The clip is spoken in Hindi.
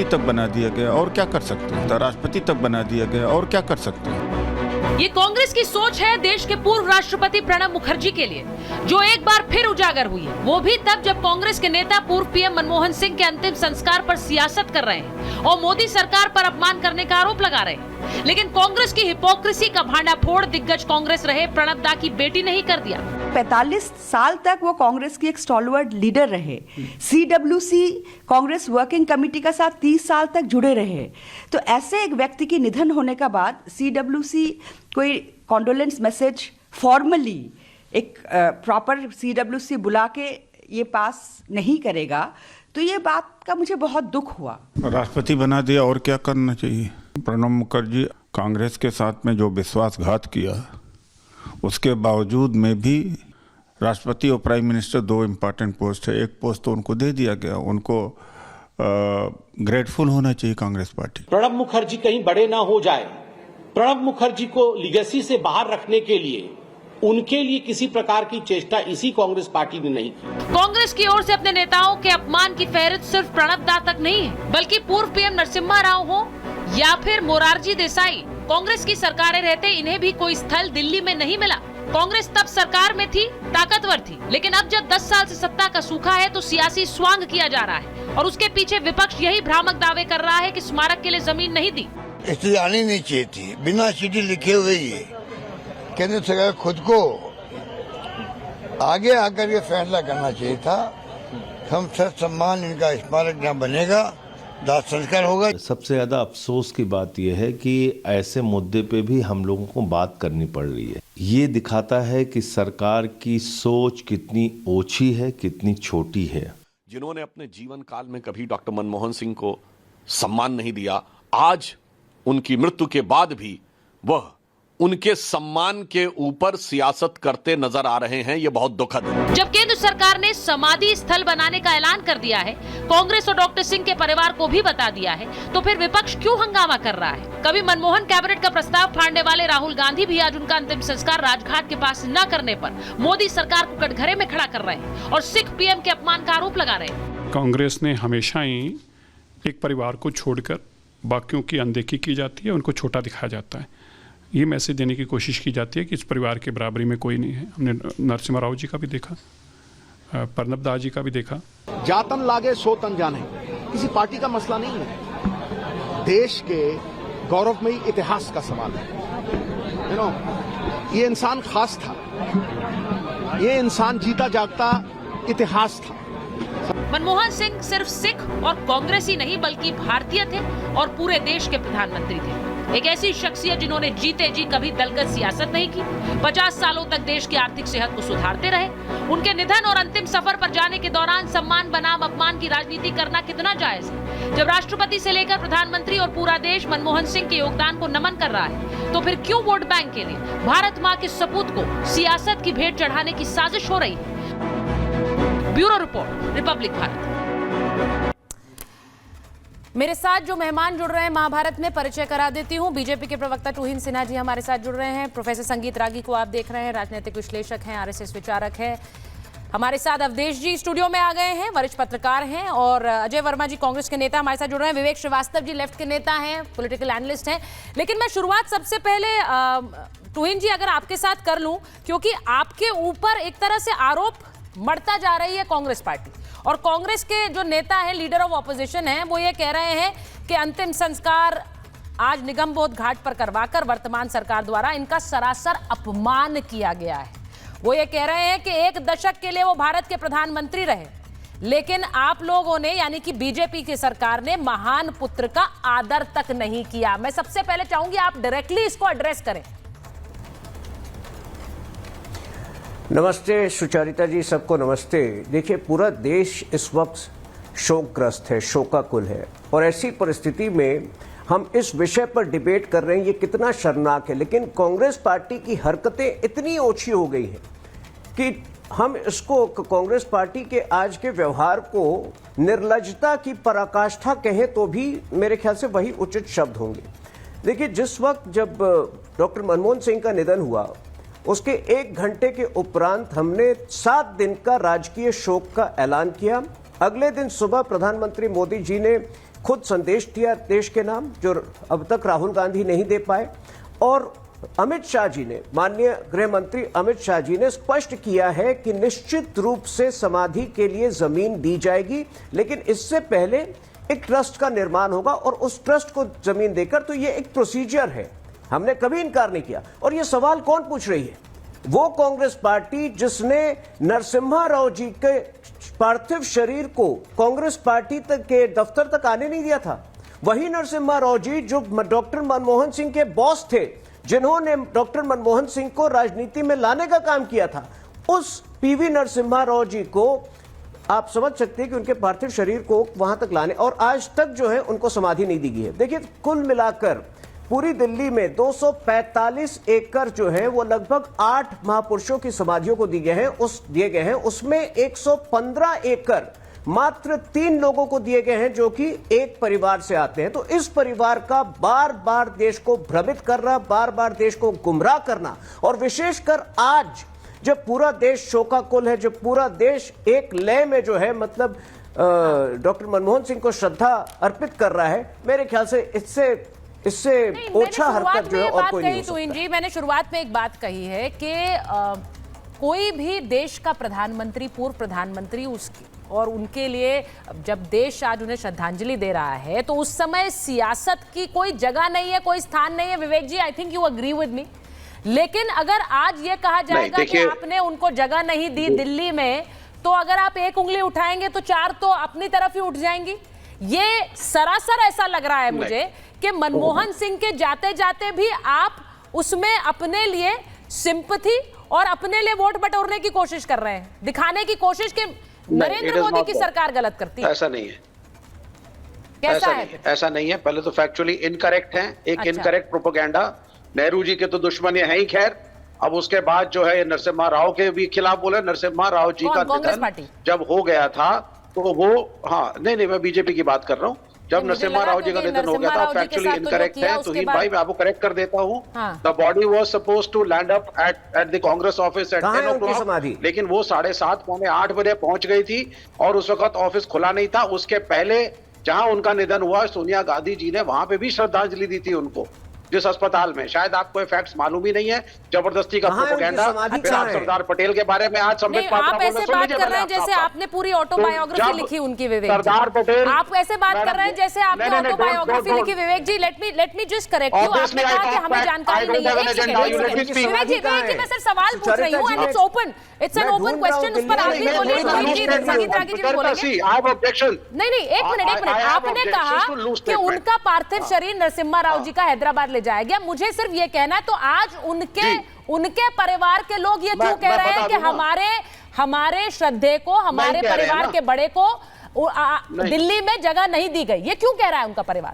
राष्ट्रपति तक बना दिया गया और क्या कर सकते हैं, राष्ट्रपति तक बना दिया गया और क्या कर सकते हैं। ये कांग्रेस की सोच है देश के पूर्व राष्ट्रपति प्रणब मुखर्जी के लिए, जो एक बार फिर उजागर हुई है। वो भी तब जब कांग्रेस के नेता पूर्व पीएम मनमोहन सिंह के अंतिम संस्कार पर सियासत कर रहे हैं और मोदी सरकार पर अपमान करने का आरोप लगा रहे हैं। लेकिन कांग्रेस की हिपोक्रेसी का भांडाफोड़ दिग्गज कांग्रेस रहे प्रणब दा की बेटी ने ही कर दिया। 45 साल तक वो कांग्रेस की एक स्टॉलवर्ड लीडर रहे। सीडब्ल्यूसी कांग्रेस वर्किंग कमेटी का साथ 30 साल तक जुड़े रहे। तो ऐसे एक व्यक्ति की निधन होने का बाद सीडब्ल्यूसी कोई कॉन्डोलेंस मैसेज फॉर्मली एक प्रॉपर सीडब्ल्यूसी बुला के ये पास नहीं करेगा, तो ये बात का मुझे बहुत दुख हुआ। राष्ट्रपति बना दिया और क्या करना चाहिए। प्रणब मुखर्जी कांग्रेस के साथ में जो विश्वासघात किया, उसके बावजूद में भी राष्ट्रपति और प्राइम मिनिस्टर दो इम्पोर्टेंट पोस्ट है, एक पोस्ट तो उनको दे दिया गया। उनको ग्रेटफुल होना चाहिए कांग्रेस पार्टी। प्रणब मुखर्जी कहीं बड़े ना हो जाए, प्रणब मुखर्जी को लीगेसी से बाहर रखने के लिए उनके लिए किसी प्रकार की चेष्टा इसी कांग्रेस पार्टी ने नहीं की। कांग्रेस की ओर से अपने नेताओं के अपमान की फेहरिस्त सिर्फ प्रणब दा तक नहीं है, बल्कि पूर्व पीएम नरसिम्हा राव हो या फिर मोरारजी देसाई। कांग्रेस की सरकारें रहते इन्हें भी कोई स्थल दिल्ली में नहीं मिला। कांग्रेस तब सरकार में थी, ताकतवर थी, लेकिन अब जब 10 साल से सत्ता का सूखा है तो सियासी स्वांग किया जा रहा है और उसके पीछे विपक्ष यही भ्रामक दावे कर रहा है कि स्मारक के लिए जमीन नहीं दी। इसलिए आनी नहीं चाहिए थी, बिना चिट्ठी लिखे हुए ही केंद्र सरकार खुद को आगे आकर ये फैसला करना चाहिए था। हम सर सम्मान इनका स्मारक यहाँ बनेगा, दाह संस्कार होगा। सबसे ज्यादा अफसोस की बात यह है कि ऐसे मुद्दे पे भी हम लोगों को बात करनी पड़ रही है। ये दिखाता है कि सरकार की सोच कितनी ओछी है, कितनी छोटी है। जिन्होंने अपने जीवन काल में कभी डॉक्टर मनमोहन सिंह को सम्मान नहीं दिया, आज उनकी मृत्यु के बाद भी वह उनके सम्मान के ऊपर सियासत करते नजर आ रहे हैं। ये बहुत दुखद है। जब केंद्र सरकार ने समाधि स्थल बनाने का ऐलान कर दिया है, कांग्रेस और डॉक्टर सिंह के परिवार को भी बता दिया है, तो फिर विपक्ष क्यों हंगामा कर रहा है। कभी मनमोहन कैबिनेट का प्रस्ताव फाड़ने वाले राहुल गांधी भी आज उनका अंतिम संस्कार राजघाट के पास न करने पर मोदी सरकार को कटघरे में खड़ा कर रहे हैं और सिख पीएम के अपमान का आरोप लगा रहे हैं। कांग्रेस ने हमेशा ही एक परिवार को छोड़कर बाकियों की अनदेखी की जाती है, उनको छोटा दिखाया जाता है। ये मैसेज देने की कोशिश की जाती है कि इस परिवार के बराबरी में कोई नहीं है। हमने नरसिम्हा राव जी का भी देखा, प्रणब दा जी का भी देखा। जातन लागे सो तन जाने किसी पार्टी का मसला नहीं है, देश के गौरवमयी इतिहास का सवाल है। ये इंसान खास था, ये इंसान जीता जागता इतिहास था। मनमोहन सिंह सिर्फ सिख और कांग्रेसी नहीं बल्कि भारतीय थे और पूरे देश के प्रधानमंत्री थे। एक ऐसी शख्सियत जिन्होंने जीते जी कभी दलगत सियासत नहीं की, 50 सालों तक देश की आर्थिक सेहत को सुधारते रहे। उनके निधन और अंतिम सफर पर जाने के दौरान सम्मान बनाम अपमान की राजनीति करना कितना जायज है। जब राष्ट्रपति से लेकर प्रधानमंत्री और पूरा देश मनमोहन सिंह के योगदान को नमन कर रहा है, तो फिर क्यों वोट बैंक के लिए भारत माँ के सपूत को सियासत की भेंट चढ़ाने की साजिश हो रही है। Bureau report, Republic Bharat. मेरे साथ जो मेहमान जुड़ रहे हैं महाभारत में, परिचय करा देती हूं। बीजेपी के प्रवक्ता तुहिन सिन्हा जी हमारे साथ जुड़ रहे हैं। प्रोफेसर संगीत रागी को आप देख रहे हैं, राजनीतिक विश्लेषक हैं, आरएसएस विचारक हैं। हमारे साथ अवधेश जी स्टूडियो में आ गए हैं, वरिष्ठ पत्रकार हैं। और अजय वर्मा जी कांग्रेस के नेता हमारे साथ जुड़ रहे हैं। विवेक श्रीवास्तव जी लेफ्ट के नेता हैं, पॉलिटिकल एनालिस्ट हैं। लेकिन मैं शुरुआत सबसे पहले तुहिन जी अगर आपके साथ कर लूं, क्योंकि आपके ऊपर एक तरह से आरोप मढ़ता जा रही है कांग्रेस पार्टी, और कांग्रेस के जो नेता हैं, लीडर ऑफ ऑपोजिशन हैं, वो ये कह रहे हैं कि अंतिम संस्कार आज निगमबोध घाट पर करवाकर वर्तमान सरकार द्वारा इनका सरासर अपमान किया गया है। वो ये कह रहे हैं कि एक दशक के लिए वो भारत के प्रधानमंत्री रहे, लेकिन आप लोगों ने यानी कि बीजेपी की सरकार ने महान पुत्र का आदर तक नहीं किया। मैं सबसे पहले चाहूंगी आप डायरेक्टली इसको एड्रेस करें। नमस्ते सुचारिता जी, सबको नमस्ते। देखिए, पूरा देश इस वक्त शोकग्रस्त है, शोकाकुल है, और ऐसी परिस्थिति में हम इस विषय पर डिबेट कर रहे हैं, ये कितना शर्मनाक है। लेकिन कांग्रेस पार्टी की हरकतें इतनी ओछी हो गई हैं कि हम इसको कांग्रेस पार्टी के आज के व्यवहार को निर्लज्जता की पराकाष्ठा कहें तो भी मेरे ख्याल से वही उचित शब्द होंगे। देखिए, जिस वक्त जब डॉक्टर मनमोहन सिंह का निधन हुआ, उसके 1 घंटे के उपरांत हमने 7 दिन का राजकीय शोक का ऐलान किया। अगले दिन सुबह प्रधानमंत्री मोदी जी ने खुद संदेश दिया देश के नाम, जो अब तक राहुल गांधी नहीं दे पाए। और अमित शाह जी ने, माननीय गृह मंत्री अमित शाह जी ने स्पष्ट किया है कि निश्चित रूप से समाधि के लिए जमीन दी जाएगी, लेकिन इससे पहले एक ट्रस्ट का निर्माण होगा और उस ट्रस्ट को जमीन देकर, तो ये एक प्रोसीजर है, हमने कभी इनकार नहीं किया। और ये सवाल कौन पूछ रही है? वो कांग्रेस पार्टी जिसने नरसिम्हा राव जी के पार्थिव शरीर को कांग्रेस पार्टी तक के दफ्तर तक आने नहीं दिया था। वही नरसिम्हा राव जी जो डॉक्टर मनमोहन सिंह के बॉस थे, जिन्होंने डॉक्टर मनमोहन सिंह को राजनीति में लाने का काम किया था, उस पीवी नरसिम्हा राव जी को आप समझ सकते हैं कि उनके पार्थिव शरीर को वहां तक लाने, और आज तक जो है उनको समाधि नहीं दी गई है। देखिए, कुल मिलाकर पूरी दिल्ली में 245 एकड़ जो है वो लगभग 8 महापुरुषों की समाधियों को दिए गए हैं। उसमें 115 एकड़ मात्र 3 लोगों को दिए गए हैं, जो कि एक परिवार से आते हैं। तो इस परिवार का बार बार देश को भ्रमित करना, बार बार देश को गुमराह करना, और विशेषकर आज जब पूरा देश शोकाकुल है, जब पूरा देश एक लय में जो है मतलब डॉक्टर मनमोहन सिंह को श्रद्धा अर्पित कर रहा है, मेरे ख्याल से इससे ओछा हरकत जो है और कोई नहीं हो सकता। जी, मैंने शुरुआत में एक बात कही है कि कोई भी देश का प्रधानमंत्री, पूर्व प्रधानमंत्री, उसकी और उनके लिए जब देश आज उन्हें श्रद्धांजलि दे रहा है, तो उस समय सियासत की कोई जगह नहीं है, कोई स्थान नहीं है। Vivek ji, I think you agree with me. लेकिन अगर आज ये कहा जाएगा कि आपने उनको जगह नहीं दी दिल्ली में, तो अगर आप एक उंगली उठाएंगे तो 4 तो अपनी तरफ ही उठ जाएंगी। ये सरासर ऐसा लग रहा है मुझे कि मनमोहन सिंह के जाते जाते भी आप उसमें अपने लिए सिंपैथी और अपने लिए वोट बटोरने की कोशिश कर रहे हैं, दिखाने की कोशिश कि नरेंद्र मोदी की सरकार गलत करती है। ऐसा नहीं है, कैसा है? ऐसा नहीं है। पहले तो फैक्चुअली इनकरेक्ट है, एक इनकरेक्ट प्रोपेगेंडा। नेहरू जी के तो दुश्मन ये हैं ही, खैर। अब उसके बाद जो है नरसिम्हा राव के भी खिलाफ बोले। नरसिम्हा राव जी का निधन जब हो गया था तो वो, हाँ नहीं, मैं बीजेपी की बात कर रहा हूँ। जब नरसिम्हा राव जी का निधन हो गया था, फैक्चुअली इनकरेक्ट है। तुहिन भाई, मैं आपको करेक्ट कर देता हूँ। The body was supposed to land up at the Congress office at 10 o'clock, लेकिन वो 7:30 पौने 8 बजे पहुंच गई थी और उस वक्त ऑफिस खुला नहीं था। उसके पहले जहां उनका निधन हुआ, सोनिया गांधी जी ने वहां पे भी श्रद्धांजलि दी थी उनको, जिस अस्पताल में। शायद आपको ये फैक्ट्स मालूम ही नहीं है। जबरदस्ती का प्रोपेगेंडा। फिर आप सरदार पटेल के बारे में आज संबित पात्रा आप ऐसे बात कर रहे हैं जैसे आपने पूरी ऑटोबायोग्राफी लिखी उनकी। विवेक जी, सरदार पटेल, आप ऐसे बात कर रहे हैं जैसे आपने ऑटोबायोग्राफी लिखी। Vivek ji, let me just correct you. आपने कहा कि हमें जानकारी नहीं है। विवेक जी, मैं सिर्फ सवाल पूछ रही हूँ, and it's an open question. उस पर आप भी बोलिए, संगीत रागी जी बोलेंगे। नहीं, एक मिनट। आपने कहा कि उनका पार्थिव शरीर नरसिम्हा राव जी का हैदराबाद ले जाया गया। मुझे सिर्फ ये कहना है, तो आज उनके परिवार के लोग ये क्यों कह रहे हैं कि हमारे श्रद्धे को, हमारे परिवार के बड़े को दिल्ली में जगह नहीं दी गई? ये क्यों कह रहा है उनका परिवार?